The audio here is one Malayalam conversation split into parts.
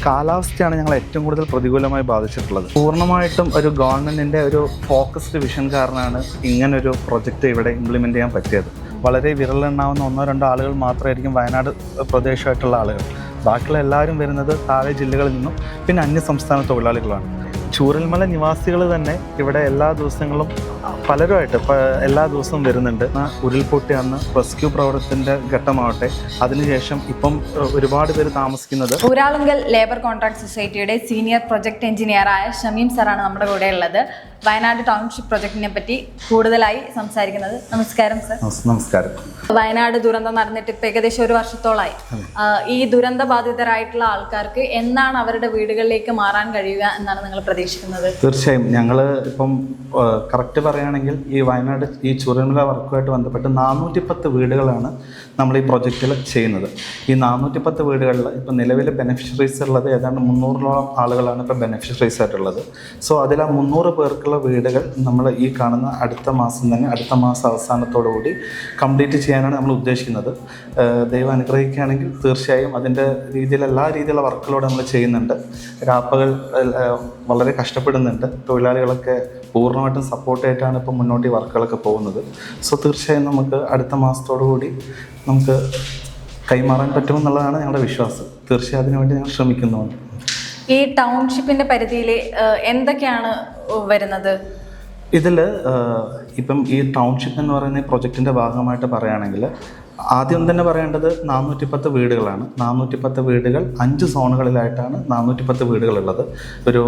കാലാവസ്ഥയാണ് ഞങ്ങൾ ഏറ്റവും കൂടുതൽ പ്രതികൂലമായി ബാധിച്ചിട്ടുള്ളത്. പൂർണ്ണമായിട്ടും ഒരു ഗവൺമെൻറ്റിൻ്റെ ഒരു ഫോക്കസ്ഡ് വിഷൻ കാരണമാണ് ഇങ്ങനൊരു പ്രൊജക്റ്റ് ഇവിടെ ഇംപ്ലിമെൻ്റ് ചെയ്യാൻ പറ്റിയത്. വളരെ വിരലെണ്ണാവുന്ന 1-2 ആളുകൾ മാത്രമായിരിക്കും വയനാട് പ്രദേശമായിട്ടുള്ള ആളുകൾ. ബാക്കിയുള്ള എല്ലാവരും വരുന്നത് താഴെ ജില്ലകളിൽ നിന്നും പിന്നെ അന്യസംസ്ഥാന തൊഴിലാളികളാണ്. ചൂരൽമല നിവാസികൾ തന്നെ ഇവിടെ എല്ലാ ദിവസങ്ങളും പലരുമായിട്ട് എല്ലാ ദിവസവും വരുന്നുണ്ട്. ഉരുൾപൊട്ടി അന്ന് റെസ്ക്യൂ പ്രവർത്തനത്തിൻ്റെ ഘട്ടമാവട്ടെ, അതിനുശേഷം ഇപ്പം ഒരുപാട് പേര് താമസിക്കുന്നത്. ഊരാളുങ്കൽ ലേബർ കോൺട്രാക്ട് സൊസൈറ്റിയുടെ സീനിയർ പ്രൊജക്ട് എഞ്ചിനീയറായ ഷമീം സാറാണ് നമ്മുടെ കൂടെ ഉള്ളത്. വയനാട് ടൗൺഷിപ്പ് പ്രൊജക്ടിനെ പറ്റി കൂടുതലായി സംസാരിക്കുന്നത്. നമസ്കാരം സർ. നമസ്കാരം. വയനാട് ദുരന്തം നടന്നിട്ട് ഇപ്പം ഏകദേശം 1 വർഷത്തോളമായി. ഈ ദുരന്ത ബാധിതരായിട്ടുള്ള ആൾക്കാർക്ക് എന്നാണ് അവരുടെ വീടുകളിലേക്ക് മാറാൻ കഴിയുക എന്നാണ് നിങ്ങൾ പ്രതീക്ഷിക്കുന്നത്? തീർച്ചയായും ഞങ്ങൾ ഇപ്പം കറക്റ്റ് പറയുകയാണെങ്കിൽ ഈ വയനാട് ഈ ചൂരൽമല വർക്കുമായിട്ട് ബന്ധപ്പെട്ട് 410 വീടുകളാണ് നമ്മൾ ഈ പ്രൊജക്റ്റിൽ ചെയ്യുന്നത്. ഈ 410 വീടുകളിൽ ഇപ്പം നിലവിലെ ബെനിഫിഷ്യറീസ് ഉള്ളത് ഏതാണ്ട് 300ഓളം ആളുകളാണ് ഇപ്പോൾ ബെനിഫിഷ്യറീസ് ആയിട്ടുള്ളത്. സോ അതിൽ 300 പേർക്കുള്ള വീടുകൾ നമ്മൾ ഈ കാണുന്ന അടുത്ത മാസം അവസാനത്തോടുകൂടി കംപ്ലീറ്റ് ചെയ്യാനാണ് നമ്മൾ ഉദ്ദേശിക്കുന്നത്. ദൈവം അനുഗ്രഹിക്കുകയാണെങ്കിൽ തീർച്ചയായും അതിൻ്റെ എല്ലാ രീതിയിലുള്ള വർക്കുകളോട് നമ്മൾ ചെയ്യുന്നുണ്ട്. രാപ്പകൽ വളരെ കഷ്ടപ്പെടുന്നുണ്ട്. തൊഴിലാളികളൊക്കെ പൂർണ്ണമായിട്ടും സപ്പോർട്ടായിട്ടാണ് ഇപ്പം മുന്നോട്ട് ഈ വർക്കുകളൊക്കെ പോകുന്നത്. സോ തീർച്ചയായും നമുക്ക് അടുത്ത മാസത്തോടു കൂടി നമുക്ക് കൈമാറാൻ പറ്റുമെന്നുള്ളതാണ് ഞങ്ങളുടെ വിശ്വാസം. തീർച്ചയായും അതിനുവേണ്ടി ഞങ്ങൾ ശ്രമിക്കുന്നുണ്ട്. ഈ ടൗൺഷിപ്പിൻ്റെ പരിധിയിൽ എന്തൊക്കെയാണ് വരുന്നത്? ഇതിൽ ഇപ്പം ഈ ടൗൺഷിപ്പ് എന്ന് പറയുന്ന ഈ പ്രൊജക്റ്റിൻ്റെ ഭാഗമായിട്ട് പറയുകയാണെങ്കിൽ ആദ്യം തന്നെ പറയേണ്ടത് 410 വീടുകളാണ്. 410 വീടുകൾ 5 സോണുകളിലായിട്ടാണ് 410 വീടുകളുള്ളത്. ഒരു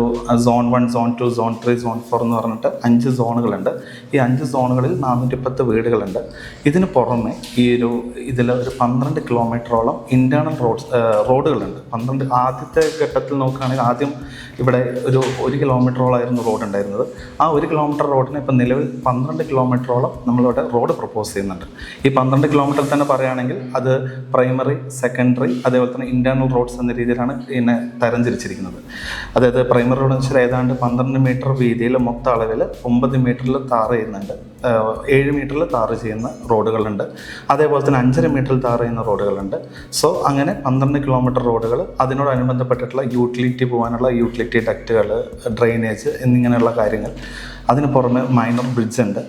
സോൺ 1, സോൺ 2, സോൺ 3, സോൺ 4 എന്ന് പറഞ്ഞിട്ട് 5 സോണുകളുണ്ട്. ഈ 5 സോണുകളിൽ 410 വീടുകളുണ്ട്. ഇതിന് പുറമെ ഇതിൽ ഒരു 12 കിലോമീറ്ററോളം ഇൻറ്റേർണൽ റോഡുകളുണ്ട്. ആദ്യത്തെ ഘട്ടത്തിൽ നോക്കുകയാണെങ്കിൽ ആദ്യം ഇവിടെ ഒരു 1 കിലോമീറ്ററോളായിരുന്നു റോഡ് ഉണ്ടായിരുന്നത്. ആ 1 കിലോമീറ്റർ റോഡിന് ഇപ്പം നിലവിൽ 12 കിലോമീറ്ററോളം നമ്മളിവിടെ റോഡ് പ്രപ്പോസ് ചെയ്യുന്നുണ്ട്. ഈ 12 കിലോമീറ്റർ തന്നെ പറയുകയാണെങ്കിൽ അത് പ്രൈമറി, സെക്കൻഡറി, അതേപോലെ തന്നെ ഇൻറ്റേർണൽ റോഡ്സ് എന്ന രീതിയിലാണ് ഇതിനെ തരംതിരിച്ചിരിക്കുന്നത്. അതായത് പ്രൈമറി റോഡ് എന്ന് വെച്ചാൽ ഏതാണ്ട് 12 മീറ്റർ വീതിയിൽ മൊത്തം അളവിൽ 9 മീറ്ററിൽ ടാർ ചെയ്യുന്നുണ്ട്, 7 മീറ്ററിൽ ടാർ ചെയ്യുന്ന റോഡുകളുണ്ട്. അതേപോലെ തന്നെ 5.5 മീറ്ററിൽ ടാർ ചെയ്യുന്ന റോഡുകളുണ്ട്. സോ അങ്ങനെ 12 കിലോമീറ്റർ റോഡുകൾ, അതിനോടനുബന്ധപ്പെട്ടിട്ടുള്ള യൂട്ടിലിറ്റി പോകാനുള്ള യൂട്ടിലിറ്റി ഡക്റ്റുകൾ, ഡ്രെയിനേജ് എന്നിങ്ങനെയുള്ള കാര്യങ്ങൾ. അതിന് പുറമെ മൈനർ ബ്രിഡ്ജ് ഉണ്ട്.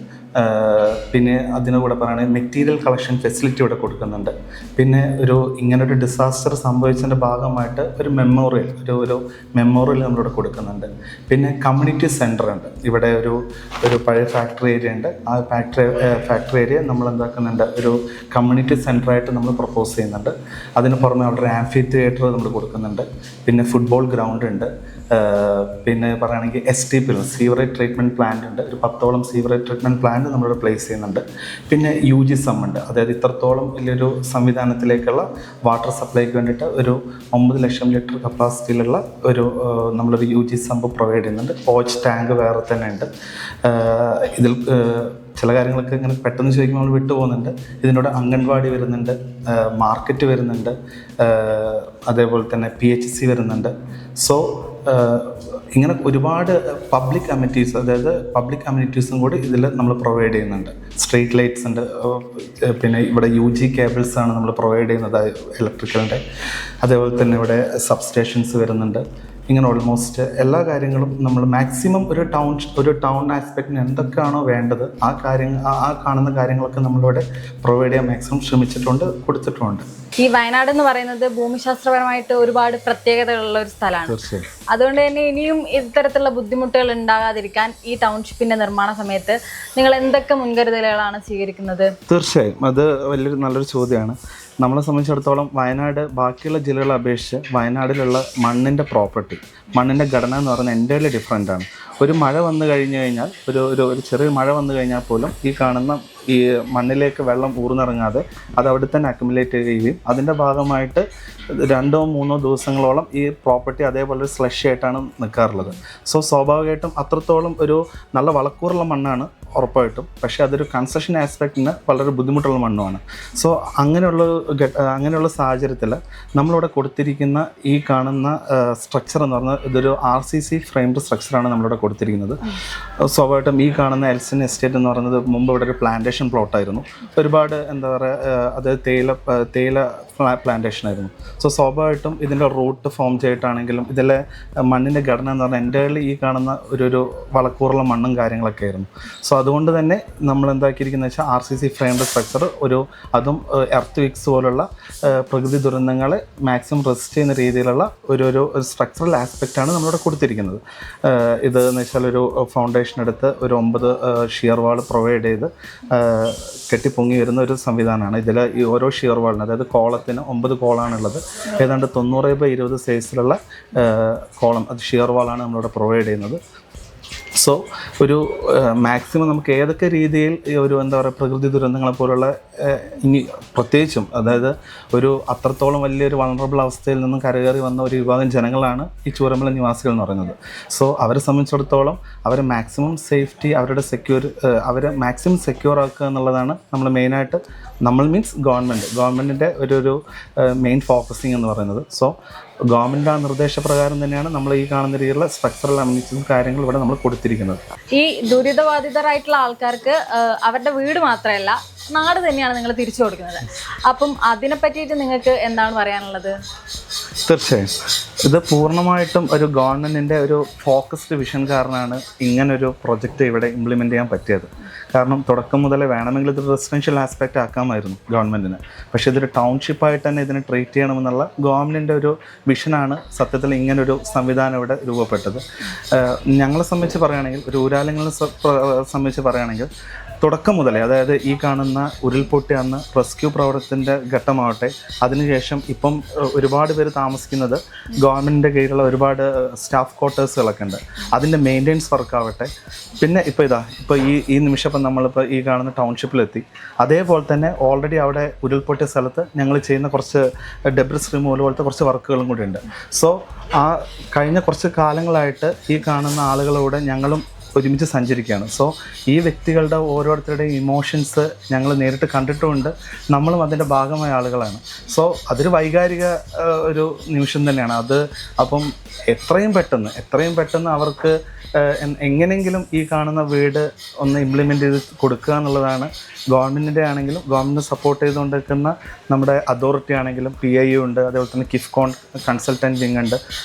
പിന്നെ അതിന് കൂടെ പറയുകയാണെങ്കിൽ മെറ്റീരിയൽ കളക്ഷൻ ഫെസിലിറ്റി ഇവിടെ കൊടുക്കുന്നുണ്ട്. പിന്നെ ഇങ്ങനൊരു ഡിസാസ്റ്റർ സംഭവിച്ചതിൻ്റെ ഭാഗമായിട്ട് ഒരു മെമ്മോറിയൽ നമ്മളിവിടെ കൊടുക്കുന്നുണ്ട്. പിന്നെ കമ്മ്യൂണിറ്റി സെൻറ്റർ ഉണ്ട്. ഇവിടെ ഒരു പഴയ ഫാക്ടറി ഏരിയ ഉണ്ട്. ആ ഫാക്ടറി ഏരിയ നമ്മൾ എന്താക്കുന്നുണ്ട്, ഒരു കമ്മ്യൂണിറ്റി സെൻറ്ററായിട്ട് നമ്മൾ പ്രപ്പോസ് ചെയ്യുന്നുണ്ട്. അതിന് പുറമെ അവിടെ ഒരു ആംഫി തിയേറ്റർ നമ്മൾ കൊടുക്കുന്നുണ്ട്. പിന്നെ ഫുട്ബോൾ ഗ്രൗണ്ട് ഉണ്ട്. പിന്നെ പറയുകയാണെങ്കിൽ STP സീവറേജ് ട്രീറ്റ്മെൻറ്റ് പ്ലാന്റ് ഉണ്ട്. ഒരു 10ഓളം സീവറേജ് ട്രീറ്റ്മെൻറ്റ് പ്ലാന്റ് നമ്മളിവിടെ പ്ലേസ് ചെയ്യുന്നുണ്ട്. പിന്നെ UG ഉണ്ട്. അതായത് ഇത്രത്തോളം വലിയൊരു സംവിധാനത്തിലേക്കുള്ള വാട്ടർ സപ്ലൈക്ക് വേണ്ടിയിട്ട് ഒരു 9 ലക്ഷം ലിറ്റർ കപ്പാസിറ്റിയിലുള്ള നമ്മളൊരു UG സമ്പ് പ്രൊവൈഡ് ചെയ്യുന്നുണ്ട്. പോച്ച് ടാങ്ക് വേറെ തന്നെ ഉണ്ട്. ഇതിൽ ചില കാര്യങ്ങളൊക്കെ ഇങ്ങനെ പെട്ടെന്ന് ചോദിക്കുമ്പോൾ നമ്മൾ വിട്ടുപോകുന്നുണ്ട്. ഇതിനോട് അംഗൻവാടി വരുന്നുണ്ട്, മാർക്കറ്റ് വരുന്നുണ്ട്, അതേപോലെ തന്നെ PHC വരുന്നുണ്ട്. സോ ഇങ്ങനെ ഒരുപാട് പബ്ലിക് അമ്യൂണിറ്റീസും കൂടി ഇതിൽ നമ്മൾ പ്രൊവൈഡ് ചെയ്യുന്നുണ്ട്. സ്ട്രീറ്റ് ലൈറ്റ്സ് ഉണ്ട്. പിന്നെ ഇവിടെ UG കേബിൾസ് ആണ് നമ്മൾ പ്രൊവൈഡ് ചെയ്യുന്നത് ഇലക്ട്രിക്കലിൻ്റെ. അതേപോലെ തന്നെ ഇവിടെ സബ്സ്റ്റേഷൻസ് വരുന്നുണ്ട്. ഇങ്ങനെ ഓൾമോസ്റ്റ് എല്ലാ കാര്യങ്ങളും നമ്മൾ മാക്സിമം ഒരു ടൗൺ ആസ്പെക്റ്റിന് എന്തൊക്കെയാണോ വേണ്ടത് ആ കാണുന്ന കാര്യങ്ങളൊക്കെ നമ്മളിവിടെ പ്രൊവൈഡ് ചെയ്യാൻ മാക്സിമം ശ്രമിച്ചിട്ടുണ്ട്, കൊടുത്തിട്ടുമുണ്ട്. ഈ വയനാട് എന്ന് പറയുന്നത് ഭൂമിശാസ്ത്രപരമായിട്ട് ഒരുപാട് പ്രത്യേകതകളുള്ള ഒരു സ്ഥലമാണ്. അതുകൊണ്ട് തന്നെ ഇനിയും ഇത്തരത്തിലുള്ള ബുദ്ധിമുട്ടുകൾ ഉണ്ടാകാതിരിക്കാൻ ഈ ടൗൺഷിപ്പിന്റെ നിർമ്മാണ സമയത്ത് നിങ്ങൾ എന്തൊക്കെ മുൻകരുതലുകളാണ് സ്വീകരിക്കുന്നത്? തീർച്ചയായും അത് നല്ലൊരു ചോദ്യമാണ്. നമ്മളെ സംബന്ധിച്ചിടത്തോളം വയനാട് ബാക്കിയുള്ള ജില്ലകളെ അപേക്ഷിച്ച് വയനാടിലുള്ള മണ്ണിൻ്റെ ഘടന എന്ന് പറയുന്നത് എൻ്റയർലി ഡിഫറെൻ്റ് ആണ്. ഒരു മഴ വന്നു കഴിഞ്ഞു കഴിഞ്ഞാൽ ഒരു ചെറിയ മഴ വന്നു കഴിഞ്ഞാൽ പോലും ഈ കാണുന്ന ഈ മണ്ണിലേക്ക് വെള്ളം ഊർന്നിറങ്ങാതെ അത് അവിടെ തന്നെ അക്യുമുലേറ്റ് ചെയ്യുകയും അതിൻ്റെ ഭാഗമായിട്ട് 2-3 ദിവസങ്ങളോളം ഈ പ്രോപ്പർട്ടി അതേപോലെ സ്ലഷ് ആയിട്ടാണ് നിൽക്കാറുള്ളത്. സോ സ്വാഭാവികമായിട്ടും അത്രത്തോളം ഒരു നല്ല വളക്കൂറുള്ള മണ്ണാണ് ഉറപ്പായിട്ടും. പക്ഷേ അതൊരു കൺസ്ട്രക്ഷൻ ആസ്പെക്റ്റിന് വളരെ ബുദ്ധിമുട്ടുള്ള മണ്ണുമാണ്. സോ അങ്ങനെയുള്ള സാഹചര്യത്തിൽ നമ്മളിവിടെ കൊടുത്തിരിക്കുന്ന ഈ കാണുന്ന സ്ട്രക്ചർ എന്ന് പറഞ്ഞാൽ ഇതൊരു RCC ഫ്രെയിംഡ് സ്ട്രക്ചറാണ് നമ്മളിവിടെ കൊടുത്തിരിക്കുന്നത്. സ്വാഭാവികമായിട്ടും ഈ കാണുന്ന എൽസിൻ എസ്റ്റേറ്റ് എന്ന് പറയുന്നത് മുമ്പ് ഇവിടെ ഒരു പ്ലാന്റേഷൻ പ്ലോട്ടായിരുന്നു. ഒരുപാട് എന്താ പറയുക, അത് തേയില പ്ലാന്റേഷൻ ആയിരുന്നു. സോ സ്വാഭാവികമായിട്ടും ഇതിൻ്റെ റൂട്ട് ഫോം ചെയ്തിട്ടാണെങ്കിലും ഇതിലെ മണ്ണിൻ്റെ ഘടന എന്ന് പറഞ്ഞാൽ എൻ്റയർലി ഈ കാണുന്ന ഒരു വളക്കൂറുള്ള മണ്ണും കാര്യങ്ങളൊക്കെ ആയിരുന്നു. സോ അതുകൊണ്ട് തന്നെ നമ്മൾ എന്താക്കിയിരിക്കുന്നത് വെച്ചാൽ RCC ഫ്രെയിംഡ് സ്ട്രക്ചർ അതും എർത്ത് വിക്സ് പോലുള്ള പ്രകൃതി ദുരന്തങ്ങളെ മാക്സിമം റെസിസ്റ്റ് ചെയ്യുന്ന രീതിയിലുള്ള ഒരു സ്ട്രക്ചറൽ ആസ്പെക്റ്റാണ് നമ്മളിവിടെ കൊടുത്തിരിക്കുന്നത്. ഇതെന്ന് വെച്ചാൽ ഒരു ഫൗണ്ടേഷൻ എടുത്ത് ഒരു 9 ഷിയർ വാൾ പ്രൊവൈഡ് ചെയ്ത് കെട്ടിപ്പൊങ്ങി വരുന്ന ഒരു സംവിധാനമാണ്. ഇതിൽ ഈ ഓരോ ഷിയർ വാളിന്, അതായത് കോളത്തിന് 9 കോളാണുള്ളത്. ഏതാണ്ട് 90/20 സൈസിലുള്ള കോളം, അത് ഷിയർ വാളാണ് നമ്മളിവിടെ പ്രൊവൈഡ് ചെയ്യുന്നത്. സോ ഒരു മാക്സിമം നമുക്ക് ഏതൊക്കെ രീതിയിൽ ഒരു എന്താ പറയുക പ്രകൃതി ദുരന്തങ്ങളെ പോലുള്ള ഇനി പ്രത്യേകിച്ചും അതായത് ഒരു അത്രത്തോളം വലിയൊരു വൾണറബിൾ അവസ്ഥയിൽ നിന്നും കരകയറി വന്ന ഒരു വിഭാഗം ജനങ്ങളാണ് ഈ ചൂരമല നിവാസികൾ എന്ന് പറയുന്നത്. സോ അവരെ സംബന്ധിച്ചിടത്തോളം അവരെ മാക്സിമം സേഫ്റ്റി, അവരെ മാക്സിമം സെക്യൂർ ആക്കുക എന്നുള്ളതാണ് നമ്മൾ മെയിനായിട്ട്, നമ്മൾ മീൻസ് ഗവൺമെൻറ്റിൻ്റെ ഒരു മെയിൻ ഫോക്കസിങ് എന്ന് പറയുന്നത്. സോ ഗവൺമെൻറ് ആ നിർദ്ദേശപ്രകാരം തന്നെയാണ് നമ്മൾ ഈ കാണുന്ന രീതിയിലുള്ള സ്ട്രക്ചറൽ അമ്യൂണിറ്റീസും കാര്യങ്ങളും ഇവിടെ നമ്മൾ കൊടുത്തിരിക്കുന്നത്. ഈ ദുരിതബാധിതരായിട്ടുള്ള ആൾക്കാർക്ക് അവരുടെ വീട് മാത്രമല്ല, നാട് തന്നെയാണ് നിങ്ങൾ തിരിച്ചു കൊടുക്കുന്നത്. അപ്പം അതിനെ പറ്റിയിട്ട് നിങ്ങൾക്ക് എന്താണ് പറയാനുള്ളത്? തീർച്ചയായും ഇത് പൂർണ്ണമായിട്ടും ഒരു ഗവൺമെൻറ്റിൻ്റെ ഒരു ഫോക്കസ്ഡ് വിഷൻ കാരണമാണ് ഇങ്ങനൊരു പ്രൊജക്റ്റ് ഇവിടെ ഇംപ്ലിമെൻറ്റ് ചെയ്യാൻ പറ്റിയത്. കാരണം തുടക്കം മുതലേ വേണമെങ്കിൽ ഇത് റെസിഡൻഷ്യൽ ആസ്പെക്റ്റ് ആക്കാമായിരുന്നു ഗവൺമെൻറ്റിന്. പക്ഷേ ഇതൊരു ടൗൺഷിപ്പായിട്ട് തന്നെ ഇതിനെ ട്രീറ്റ് ചെയ്യണമെന്നുള്ള ഗവൺമെൻറ്റിൻ്റെ ഒരു വിഷനാണ് സത്യത്തിൽ ഇങ്ങനൊരു സംവിധാനം ഇവിടെ രൂപപ്പെട്ടത്. ഞങ്ങളെ സംബന്ധിച്ച് പറയുകയാണെങ്കിൽ, ഒരു ഊരാളുകളെ സംബന്ധിച്ച് പറയുകയാണെങ്കിൽ, തുടക്കം മുതലേ, അതായത് ഈ കാണുന്ന ഉരുൾപൊട്ടി അന്ന് റെസ്ക്യൂ പ്രവർത്തനത്തിൻ്റെ ഘട്ടമാവട്ടെ, അതിനുശേഷം ഇപ്പം ഒരുപാട് പേര് താമസിക്കുന്നത് ഗവൺമെൻറ്റിൻ്റെ കീഴിലുള്ള ഒരുപാട് സ്റ്റാഫ് ക്വാർട്ടേഴ്സുകളൊക്കെ ഉണ്ട്. അതിൻ്റെ മെയിൻ്റെനൻസ് വർക്കാവട്ടെ, പിന്നെ ഇപ്പോൾ ഈ നിമിഷം ഇപ്പം നമ്മളിപ്പോൾ ഈ കാണുന്ന ടൗൺഷിപ്പിലെത്തി. അതേപോലെ തന്നെ ഓൾറെഡി അവിടെ ഉരുൾപൊട്ടിയ സ്ഥലത്ത് ഞങ്ങൾ ചെയ്യുന്ന കുറച്ച് ഡെബ്രിസ് റിമൂവൽ പോലത്തെ കുറച്ച് വർക്കുകളും കൂടി ഉണ്ട്. സോ ആ കഴിഞ്ഞ കുറച്ച് കാലങ്ങളായിട്ട് ഈ കാണുന്ന ആളുകളോട് ഞങ്ങളും ഒരുമിച്ച് സഞ്ചരിക്കുകയാണ്. സോ ഈ വ്യക്തികളുടെ ഓരോരുത്തരുടെയും ഇമോഷൻസ് ഞങ്ങൾ നേരിട്ട് കണ്ടിട്ടുമുണ്ട്, നമ്മളും അതിൻ്റെ ഭാഗമായ ആളുകളാണ്. സോ അതൊരു വൈകാരിക ഒരു നിമിഷം തന്നെയാണ് അത്. അപ്പം എത്രയും പെട്ടെന്ന് അവർക്ക് എങ്ങനെയെങ്കിലും ഈ കാണുന്ന വീട് ഒന്ന് ഇംപ്ലിമെൻ്റ് ചെയ്ത് കൊടുക്കുക എന്നുള്ളതാണ് ഗവൺമെൻറ്റിൻ്റെ ആണെങ്കിലും, ഗവൺമെൻറ് സപ്പോർട്ട് ചെയ്തുകൊണ്ടിരിക്കുന്ന നമ്മുടെ അതോറിറ്റി ആണെങ്കിലും, PIU ഉണ്ട്, അതേപോലെ തന്നെ കിഫ്കോൺ കൺസൾട്ടൻറ്റ് വിങ് ഉണ്ട്,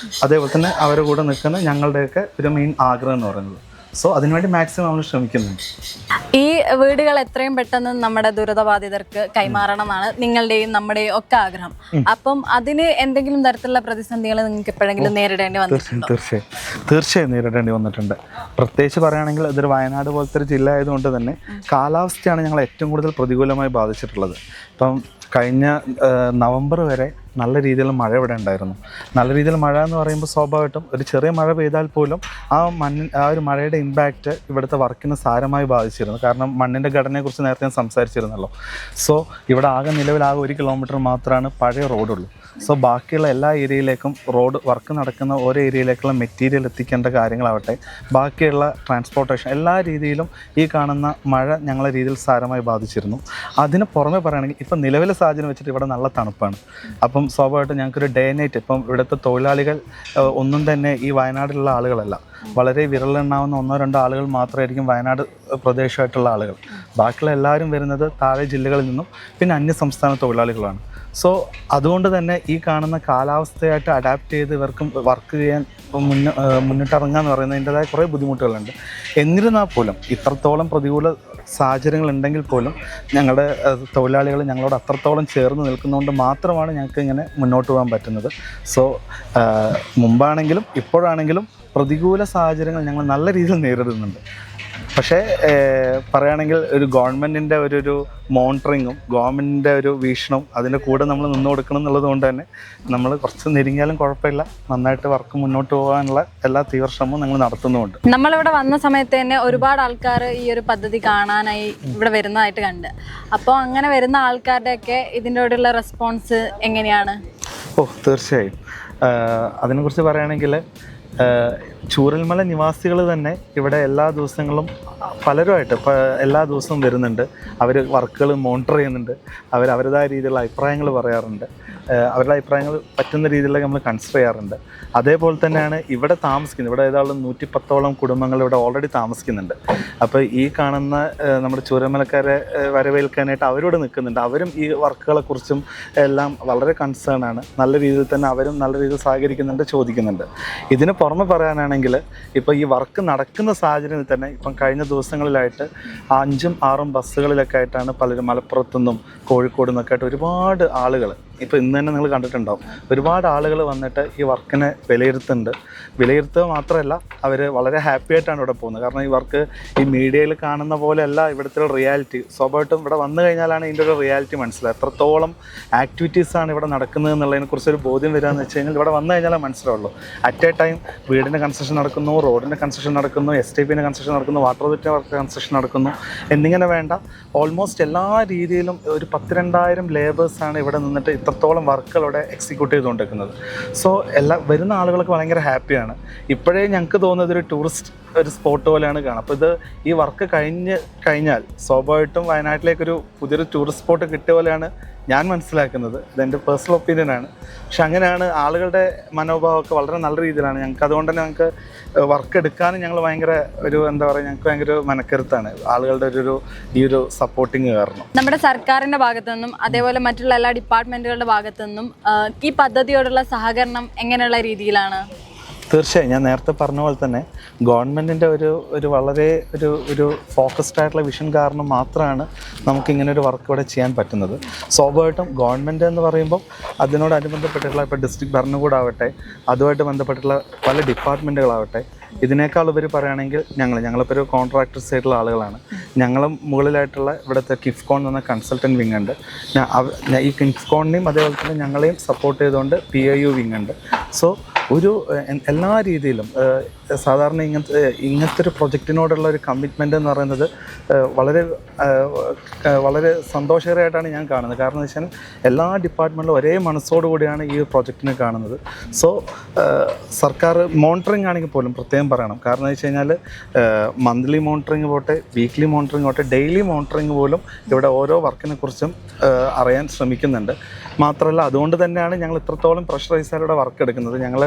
അതേപോലെ തന്നെ അവരുടെ കൂടെ നിൽക്കുന്ന ഞങ്ങളുടെയൊക്കെ ഒരു മെയിൻ ആഗ്രഹം എന്ന് പറയുന്നത്. സോ അതിനുവേണ്ടി മാക്സിമം നമ്മൾ ശ്രമിക്കുന്നുണ്ട്. ഈ വീടുകൾ എത്രയും പെട്ടെന്ന് നമ്മുടെ ദുരിതബാധിതർക്ക് കൈമാറണം എന്നാണ് നിങ്ങളുടെയും നമ്മുടെയും ഒക്കെ ആഗ്രഹം. അപ്പം അതിന് എന്തെങ്കിലും തരത്തിലുള്ള പ്രതിസന്ധികൾ നിങ്ങൾക്ക് എപ്പോഴെങ്കിലും നേരിടേണ്ടി വന്നിട്ടുണ്ടോ? തീർച്ചയായും നേരിടേണ്ടി വന്നിട്ടുണ്ട്. പ്രത്യേകിച്ച് പറയുകയാണെങ്കിൽ ഇതൊരു വയനാട് പോലത്തെ ഒരു ജില്ല ആയതുകൊണ്ട് തന്നെ കാലാവസ്ഥയാണ് ഞങ്ങൾ ഏറ്റവും കൂടുതൽ പ്രതികൂലമായി ബാധിച്ചിട്ടുള്ളത്. ഇപ്പം കഴിഞ്ഞ നവംബർ വരെ നല്ല രീതിയിൽ മഴ ഇവിടെ ഉണ്ടായിരുന്നു. നല്ല രീതിയിൽ മഴ എന്ന് പറയുമ്പോൾ സ്വാഭാവികമായിട്ടും ഒരു ചെറിയ മഴ പെയ്താൽ പോലും ആ ഒരു മഴയുടെ ഇമ്പാക്റ്റ് ഇവിടുത്തെ വർക്കിന് സാരമായി ബാധിച്ചിരുന്നു. കാരണം മണ്ണിൻ്റെ ഘടനയെക്കുറിച്ച് നേരത്തെ ഞാൻ സംസാരിച്ചിരുന്നല്ലോ. സോ ഇവിടെ നിലവിൽ 1 കിലോമീറ്റർ മാത്രമാണ് പഴയ റോഡുള്ളൂ. സോ ബാക്കിയുള്ള എല്ലാ ഏരിയയിലേക്കും റോഡ് വർക്ക് നടക്കുന്ന ഓരോ ഏരിയയിലേക്കുള്ള മെറ്റീരിയൽ എത്തിക്കേണ്ട കാര്യങ്ങളാവട്ടെ, ബാക്കിയുള്ള ട്രാൻസ്പോർട്ടേഷൻ, എല്ലാ രീതിയിലും ഈ കാണുന്ന മഴ ഞങ്ങളെ രീതിയിൽ സാരമായി ബാധിച്ചിരുന്നു. അതിന് പുറമെ പറയുകയാണെങ്കിൽ ഇപ്പം നിലവിലെ സാഹചര്യം വെച്ചിട്ട് ഇവിടെ നല്ല തണുപ്പാണ്. അപ്പം സ്വാഭാവികമായിട്ടും ഞങ്ങൾക്കൊരു ഡേ നൈറ്റ്, ഇപ്പം ഇവിടുത്തെ തൊഴിലാളികൾ ഒന്നും തന്നെ ഈ വയനാട്ടിലുള്ള ആളുകളല്ല, വളരെ വിരലെണ്ണാവുന്ന 1-2 ആളുകൾ മാത്രമായിരിക്കും വയനാട് പ്രദേശമായിട്ടുള്ള ആളുകൾ. ബാക്കിയുള്ള എല്ലാവരും വരുന്നത് താഴെ ജില്ലകളിൽ നിന്നും പിന്നെ അന്യസംസ്ഥാന തൊഴിലാളികളാണ്. സോ അതുകൊണ്ട് തന്നെ ഈ കാണുന്ന കാലാവസ്ഥയായിട്ട് അഡാപ്റ്റ് ചെയ്ത് ഇവർക്കും വർക്ക് ചെയ്യാൻ മുന്നിട്ടിറങ്ങുക എന്ന് പറയുന്നതിൻ്റെതായ കുറേ ബുദ്ധിമുട്ടുകളുണ്ട്. എന്നിരുന്നാൽ പോലും ഇത്രത്തോളം പ്രതികൂല സാഹചര്യങ്ങൾ ഉണ്ടെങ്കിൽ പോലും ഞങ്ങളുടെ തൊഴിലാളികൾ ഞങ്ങളോട് അത്രത്തോളം ചേർന്ന് നിൽക്കുന്നതുകൊണ്ട് മാത്രമാണ് ഞങ്ങൾക്ക് ഇങ്ങനെ മുന്നോട്ട് പോകാൻ പറ്റുന്നത്. സോ മുമ്പാണെങ്കിലും ഇപ്പോഴാണെങ്കിലും പ്രതികൂല സാഹചര്യങ്ങൾ ഞങ്ങൾ നല്ല രീതിയിൽ നേരിടുന്നുണ്ട്. പക്ഷേ പറയുകയാണെങ്കിൽ ഒരു ഗവൺമെൻറ്റിൻ്റെ ഒരു മോണിറ്ററിങ്ങും ഗവൺമെൻറ്റിൻ്റെ ഒരു വീക്ഷണവും അതിൻ്റെ കൂടെ നമ്മൾ നിന്ന് കൊടുക്കണം എന്നുള്ളത് കൊണ്ട് തന്നെ നമ്മൾ കുറച്ച് നെരുങ്ങിയാലും കുഴപ്പമില്ല, നന്നായിട്ട് വർക്ക് മുന്നോട്ട് പോകാനുള്ള എല്ലാ തീവ്രശ്രമവും ഞങ്ങൾ നടത്തുന്നുമുണ്ട്. നമ്മളിവിടെ വന്ന സമയത്ത് തന്നെ ഒരുപാട് ആൾക്കാർ ഈ ഒരു പദ്ധതി കാണാനായി ഇവിടെ വരുന്നതായിട്ട് കണ്ട്. അപ്പോൾ അങ്ങനെ വരുന്ന ആൾക്കാരുടെയൊക്കെ ഇതിൻ്റെയോടുള്ള റെസ്പോൺസ് എങ്ങനെയാണ്? തീർച്ചയായും അതിനെക്കുറിച്ച് പറയുകയാണെങ്കിൽ ചൂരൽമല നിവാസികൾ തന്നെ ഇവിടെ എല്ലാ ദിവസങ്ങളും പലരുമായിട്ട് എല്ലാ ദിവസവും വരുന്നുണ്ട്. അവർ വർക്കുകൾ മോണിറ്റർ ചെയ്യുന്നുണ്ട്. അവരുടേതായ രീതിയിലുള്ള അഭിപ്രായങ്ങൾ പറയാറുണ്ട്. അവരുടെ അഭിപ്രായങ്ങൾ പറ്റുന്ന രീതിയിലൊക്കെ നമ്മൾ കൺസിഡർ ചെയ്യാറുണ്ട്. അതേപോലെ തന്നെയാണ് ഇവിടെ താമസിക്കുന്നത്. ഇവിടെ ഏതാളും 110ഓളം കുടുംബങ്ങൾ ഇവിടെ ഓൾറെഡി താമസിക്കുന്നുണ്ട്. അപ്പോൾ ഈ കാണുന്ന നമ്മുടെ ചൂരൽമലക്കാരെ വരവേൽക്കാനായിട്ട് അവരോട് നിൽക്കുന്നുണ്ട്. അവരും ഈ വർക്കുകളെക്കുറിച്ചും എല്ലാം വളരെ കൺസേൺ ആണ്. നല്ല രീതിയിൽ തന്നെ അവരും നല്ല രീതിയിൽ സഹകരിക്കുന്നുണ്ട്, ചോദിക്കുന്നുണ്ട്. ഇതിന് പുറമെ പറയാനാണെങ്കിൽ ഇപ്പോൾ ഈ വർക്ക് നടക്കുന്ന സാഹചര്യത്തിൽ തന്നെ ഇപ്പം കഴിഞ്ഞ ദിവസങ്ങളിലായിട്ട് 5ഉം 6ഉം ബസ്സുകളിലൊക്കെ ആയിട്ടാണ് പലരും മലപ്പുറത്തുനിന്നും കോഴിക്കോട് നിന്നൊക്കെ ആയിട്ട് ഒരുപാട് ആളുകൾ, ഇപ്പോൾ ഇന്ന് തന്നെ നിങ്ങൾ കണ്ടിട്ടുണ്ടാവും, ഒരുപാട് ആളുകൾ വന്നിട്ട് ഈ വർക്കിനെ വിലയിരുത്തുന്നുണ്ട്. വിലയിരുത്തുക മാത്രമല്ല, അവർ വളരെ ഹാപ്പി ആയിട്ടാണ് ഇവിടെ പോകുന്നത്. കാരണം ഈ വർക്ക് ഈ മീഡിയയിൽ കാണുന്ന പോലെയല്ല ഇവിടുത്തെ റിയാലിറ്റി. സ്വാഭാവികമായിട്ടും ഇവിടെ വന്നു കഴിഞ്ഞാലാണ് ഇതിൻ്റെ ഒരു റിയാലിറ്റി മനസ്സിലാക്കുക. എത്രത്തോളം ആക്ടിവിറ്റീസാണ് ഇവിടെ നടക്കുന്നത് എന്നുള്ളതിനെക്കുറിച്ചൊരു ബോധ്യം വരിക എന്ന് വെച്ച് കഴിഞ്ഞാൽ ഇവിടെ വന്നു കഴിഞ്ഞാലേ മനസ്സിലാവുള്ളൂ. അറ്റ് എ ടൈം വീടിൻ്റെ കൺസ്ട്രക്ഷൻ നടക്കുന്നു, റോഡിൻ്റെ കൺസ്ട്രക്ഷൻ നടക്കുന്നു, STPൻ്റെ കൺസ്ട്രക്ഷൻ നടക്കുന്നു, വാട്ടർ അതോറിറ്റി വർക്ക് കൺസ്ട്രക്ഷൻ നടക്കുന്നു എന്നിങ്ങനെ വേണ്ട ഓൾമോസ്റ്റ് എല്ലാ രീതിയിലും ഒരു 10,000-2000 ലേബേഴ്സാണ് ഇവിടെ നിന്നിട്ട് ഇത്രത്തോളം വർക്കുകൾ ഇവിടെ എക്സിക്യൂട്ട് ചെയ്തുകൊണ്ടിരിക്കുന്നത്. സോ വരുന്ന ആളുകൾക്ക് ഭയങ്കര ഹാപ്പിയാണ്. ഇപ്പോഴേ ഞങ്ങൾക്ക് തോന്നുന്നത് ഒരു ടൂറിസ്റ്റ് ഒരു സ്പോട്ട് പോലെയാണ് കാണുക. അപ്പോൾ ഈ വർക്ക് കഴിഞ്ഞാൽ സ്വാഭാവികമായിട്ടും വയനാട്ടിലേക്കൊരു പുതിയൊരു ടൂറിസ്റ്റ് സ്പോട്ട് കിട്ടിയ പോലെയാണ് ഞാൻ മനസ്സിലാക്കുന്നത്. ഇതെൻ്റെ പേഴ്സണൽ ഒപ്പീനിയനാണ്. പക്ഷെ അങ്ങനെയാണ് ആളുകളുടെ മനോഭാവമൊക്കെ വളരെ നല്ല രീതിയിലാണ്. ഞങ്ങൾക്ക് അതുകൊണ്ട് തന്നെ ഞങ്ങൾക്ക് വർക്ക് എടുക്കാനും ഞങ്ങൾ ഭയങ്കര ഞങ്ങൾക്ക് ഭയങ്കര മനക്കരുത്താണ് ആളുകളുടെ ഈ ഒരു സപ്പോർട്ടിങ് കാരണം. നമ്മുടെ സർക്കാരിൻ്റെ ഭാഗത്തു നിന്നും അതേപോലെ മറ്റുള്ള എല്ലാ ഡിപ്പാർട്ട്മെൻറ്റുകളുടെ ഭാഗത്തു നിന്നും ഈ പദ്ധതിയോടുള്ള സഹകരണം എങ്ങനെയുള്ള രീതിയിലാണ്? തീർച്ചയായും ഞാൻ നേരത്തെ പറഞ്ഞ പോലെ തന്നെ ഗവൺമെൻറ്റിൻ്റെ ഒരു വളരെ ഒരു ഫോക്കസ്ഡ് ആയിട്ടുള്ള വിഷൻ കാരണം മാത്രമാണ് നമുക്കിങ്ങനെ ഒരു വർക്ക് ഇവിടെ ചെയ്യാൻ പറ്റുന്നത്. സ്വാഭാവികമായിട്ടും ഗവൺമെൻറ് എന്ന് പറയുമ്പോൾ അതിനോടനുബന്ധപ്പെട്ടിട്ടുള്ള ഇപ്പോൾ ഡിസ്ട്രിക്ട് ഭരണകൂടമാവട്ടെ, അതുമായിട്ട് ബന്ധപ്പെട്ടിട്ടുള്ള പല ഡിപ്പാർട്ട്മെൻറ്റുകളാവട്ടെ, ഇതിനേക്കാൾ ഉപരി പറയുകയാണെങ്കിൽ ഞങ്ങളിപ്പോൾ ഒരു കോൺട്രാക്ടർ സൈഡിലുള്ള ആളുകളാണ്. ഞങ്ങളും മുകളിലായിട്ടുള്ള ഇവിടുത്തെ കിഫ്കോൺ എന്ന കൺസൾട്ടൻറ്റ് വിങ് ഉണ്ട്. ഈ കിഫ്കോണിനെയും അതേപോലെ തന്നെ ഞങ്ങളെയും സപ്പോർട്ട് ചെയ്തുകൊണ്ട് PIU വിങ് ഉണ്ട്. സോ എല്ലാ രീതിയിലും സാധാരണ ഇങ്ങനത്തെ ഒരു പ്രൊജക്റ്റിനോടുള്ള ഒരു കമ്മിറ്റ്മെൻ്റ് എന്ന് പറയുന്നത് വളരെ സന്തോഷകരമായിട്ടാണ് ഞാൻ കാണുന്നത്. കാരണം എന്ന് വെച്ചാൽ എല്ലാ ഡിപ്പാർട്ട്മെൻറ്റിലും ഒരേ മനസ്സോടു കൂടിയാണ് ഈ പ്രൊജക്റ്റിനെ കാണുന്നത്. സോ സർക്കാർ മോണിറ്ററിങ് ആണെങ്കിൽ പോലും പ്രത്യേകം പറയണം. കാരണം എന്ന് വെച്ച് കഴിഞ്ഞാൽ മന്ത്ലി മോണിറ്ററിങ് പോട്ടെ, വീക്ക്ലി മോണിറ്ററിങ് പോട്ടെ, ഡെയിലി മോണിറ്ററിങ് പോലും ഇവിടെ ഓരോ വർക്കിനെ കുറിച്ചും അറിയാൻ ശ്രമിക്കുന്നുണ്ട്. മാത്രമല്ല അതുകൊണ്ട് തന്നെയാണ് ഞങ്ങൾ ഇത്രത്തോളം പ്രഷറൈസായിട്ട് വർക്ക് എടുക്കുന്നത്. ഞങ്ങൾ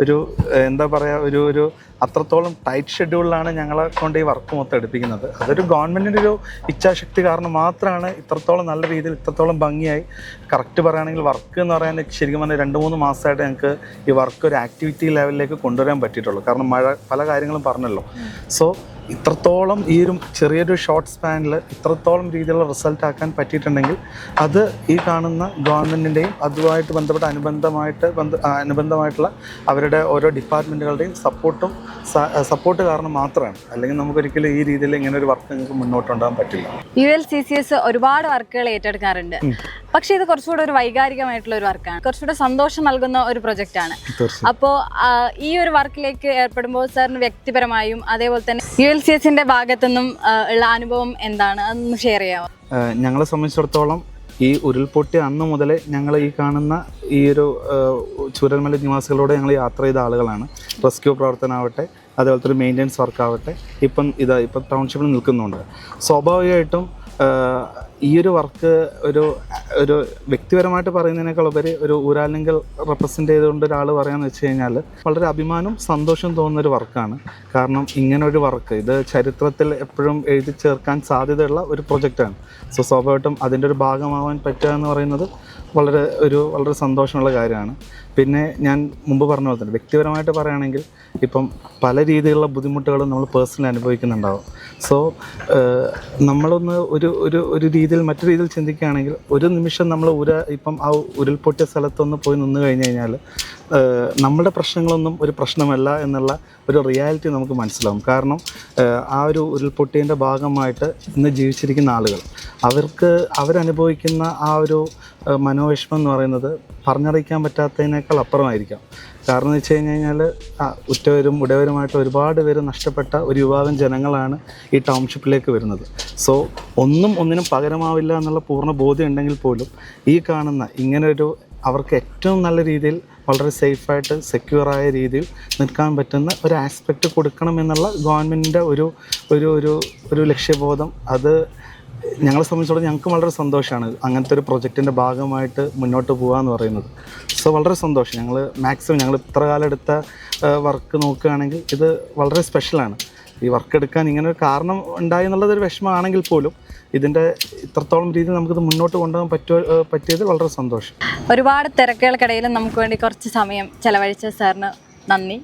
ഒരു അത്രത്തോളം ടൈറ്റ് ഷെഡ്യൂളിലാണ് ഞങ്ങളെ കൊണ്ട് ഈ വർക്ക് മൊത്തം എടുപ്പിക്കുന്നത്. അതൊരു ഗവൺമെൻറ്റിൻ്റെ ഒരു ഇച്ഛാശക്തി കാരണം മാത്രമാണ് ഇത്രത്തോളം നല്ല രീതിയിൽ ഇത്രത്തോളം ഭംഗിയായി. കറക്റ്റ് പറയുകയാണെങ്കിൽ വർക്ക് എന്ന് പറയാൻ ശരിക്കും പറഞ്ഞാൽ 2-3 മാസമായിട്ട് ഞങ്ങൾക്ക് ഈ വർക്ക് ഒരു ആക്ടിവിറ്റി ലെവലിലേക്ക് കൊണ്ടുവരാൻ പറ്റിയിട്ടുള്ളൂ. കാരണം മഴ പല കാര്യങ്ങളും പറഞ്ഞല്ലോ. സോ ഇത്രത്തോളം ഈ ഒരു ചെറിയൊരു ഷോർട്ട് സ്പാനിൽ ഇത്രത്തോളം രീതിയിലുള്ള റിസൾട്ട് ആക്കാൻ പറ്റിയിട്ടുണ്ടെങ്കിൽ അത് ഈ കാണുന്ന ഗവൺമെൻറ്റിൻ്റെയും അതുമായിട്ട് ബന്ധപ്പെട്ട അനുബന്ധമായിട്ടുള്ള അവരുടെ ഓരോ ഡിപ്പാർട്ട്മെൻറ്റുകളുടെയും സപ്പോർട്ട് കാരണം മാത്രമാണ്. അല്ലെങ്കിൽ നമുക്കൊരിക്കലും ഈ രീതിയിൽ ഇങ്ങനെ ഒരു വർക്ക് നിങ്ങൾക്ക് മുന്നോട്ടുണ്ടാകാൻ പറ്റില്ല. ULCCS ഒരുപാട് വർക്കുകൾ ഏറ്റെടുക്കാറുണ്ട്. പക്ഷേ ഇത് കുറച്ചുകൂടെ ഒരു വൈകാരികമായിട്ടുള്ള ഒരു വർക്കാണ്, കുറച്ചുകൂടെ സന്തോഷം നൽകുന്ന ഒരു പ്രൊജക്റ്റാണ്. അപ്പോൾ ഈ ഒരു വർക്കിലേക്ക് ഏർപ്പെടുമ്പോൾ സാറിന് വ്യക്തിപരമായും അതേപോലെ തന്നെ ULCSൻ്റെ ഭാഗത്തുനിന്നും ഉള്ള അനുഭവം എന്താണ്, അതൊന്ന് ഷെയർ ചെയ്യാമോ? ഞങ്ങളെ സംബന്ധിച്ചിടത്തോളം ഈ ഉരുൾപൊട്ടി അന്ന് മുതലേ ഞങ്ങൾ ഈ കാണുന്ന ഈ ഒരു ചൂരൽമല നിവാസികളോട് ഞങ്ങൾ യാത്ര ചെയ്ത ആളുകളാണ്. റെസ്ക്യൂ പ്രവർത്തനമാവട്ടെ, അതേപോലത്തെ ഒരു മെയിൻ്റെനൻസ് വർക്കാവട്ടെ, ഇപ്പം ടൗൺഷിപ്പിൽ നിൽക്കുന്നുണ്ട്. സ്വാഭാവികമായിട്ടും ഈ ഒരു വർക്ക് ഒരു വ്യക്തിപരമായിട്ട് പറയുന്നതിനേക്കാൾ ഉപരി ഒരു ഊരാലിങ്കൽ റെപ്രസെൻ്റ് ചെയ്തുകൊണ്ട് ഒരാൾ പറയാമെന്ന് വെച്ച് കഴിഞ്ഞാൽ വളരെ അഭിമാനവും സന്തോഷവും തോന്നുന്നൊരു വർക്കാണ്. കാരണം ഇങ്ങനൊരു വർക്ക് ഇത് ചരിത്രത്തിൽ എപ്പോഴും എഴുതി ചേർക്കാൻ സാധ്യതയുള്ള ഒരു പ്രൊജക്റ്റാണ്. സോ സ്വാഭാവികമായിട്ടും അതിൻ്റെ ഒരു ഭാഗമാവാൻ പറ്റുക എന്ന് പറയുന്നത് വളരെ സന്തോഷമുള്ള കാര്യമാണ്. പിന്നെ ഞാൻ മുമ്പ് പറഞ്ഞ പോലെ തന്നെ വ്യക്തിപരമായിട്ട് പറയുകയാണെങ്കിൽ ഇപ്പം പല രീതിയിലുള്ള ബുദ്ധിമുട്ടുകളും നമ്മൾ പേഴ്സണലി അനുഭവിക്കുന്നുണ്ടാവും. സോ നമ്മളൊന്ന് ഒരു രീതിയിൽ മറ്റു രീതിയിൽ ചിന്തിക്കുകയാണെങ്കിൽ ഒരു നിമിഷം നമ്മൾ ഇപ്പം ആ ഉരുൾപൊട്ടിയ സ്ഥലത്തൊന്ന് പോയി നിന്ന് കഴിഞ്ഞ് കഴിഞ്ഞാൽ നമ്മുടെ പ്രശ്നങ്ങളൊന്നും ഒരു പ്രശ്നമല്ല എന്നുള്ള ഒരു റിയാലിറ്റി നമുക്ക് മനസ്സിലാവും. കാരണം ആ ഒരു ഉരുൾപൊട്ടിയതിൻ്റെ ഭാഗമായിട്ട് ഇന്ന് ജീവിച്ചിരിക്കുന്ന ആളുകൾ അവരനുഭവിക്കുന്ന ആ ഒരു മനോവിഷമം എന്ന് പറയുന്നത് പറഞ്ഞറിയിക്കാൻ പറ്റാത്തതിനേക്കാൾ അപ്പുറമായിരിക്കാം. കാരണം എന്ന് വെച്ച് കഴിഞ്ഞാൽ ഉറ്റവരും ഉടയവരുമായിട്ട് ഒരുപാട് പേര് നഷ്ടപ്പെട്ട ഒരു വിഭാഗം ജനങ്ങളാണ് ഈ ടൗൺഷിപ്പിലേക്ക് വരുന്നത്. സോ ഒന്നിനും പകരമാവില്ല എന്നുള്ള പൂർണ്ണ ബോധ്യം ഉണ്ടെങ്കിൽ പോലും ഈ കാണുന്ന ഇങ്ങനൊരു അവർക്ക് ഏറ്റവും നല്ല രീതിയിൽ വളരെ സേഫായിട്ട് സെക്യൂറായ രീതിയിൽ നിൽക്കാൻ പറ്റുന്ന ഒരു ആസ്പെക്റ്റ് കൊടുക്കണം എന്നുള്ള ഗവൺമെൻറ്റിൻ്റെ ഒരു ലക്ഷ്യബോധം, അത് ഞങ്ങളെ സംബന്ധിച്ചിടത്തോളം ഞങ്ങൾക്ക് വളരെ സന്തോഷമാണ് അങ്ങനത്തെ ഒരു പ്രൊജക്റ്റിൻ്റെ ഭാഗമായിട്ട് മുന്നോട്ട് പോകുക എന്ന് പറയുന്നത്. സോ വളരെ സന്തോഷം. ഞങ്ങൾ മാക്സിമം ഞങ്ങൾ ഇത്ര കാലം എടുത്ത വർക്ക് നോക്കുകയാണെങ്കിൽ ഇത് വളരെ സ്പെഷ്യലാണ്. ഈ വർക്ക് എടുക്കാൻ ഇങ്ങനെ ഒരു കാരണം ഉണ്ടായി എന്നുള്ളതൊരു വിഷമമാണെങ്കിൽ പോലും ഇതിൻ്റെ ഇത്രത്തോളം രീതിയിൽ നമുക്കിത് മുന്നോട്ട് കൊണ്ടുപോകാൻ പറ്റിയത് വളരെ സന്തോഷം. ഒരുപാട് തിരക്കുകൾക്കിടയിലും നമുക്ക് വേണ്ടി കുറച്ച് സമയം ചെലവഴിച്ച സാറിന് നന്ദി.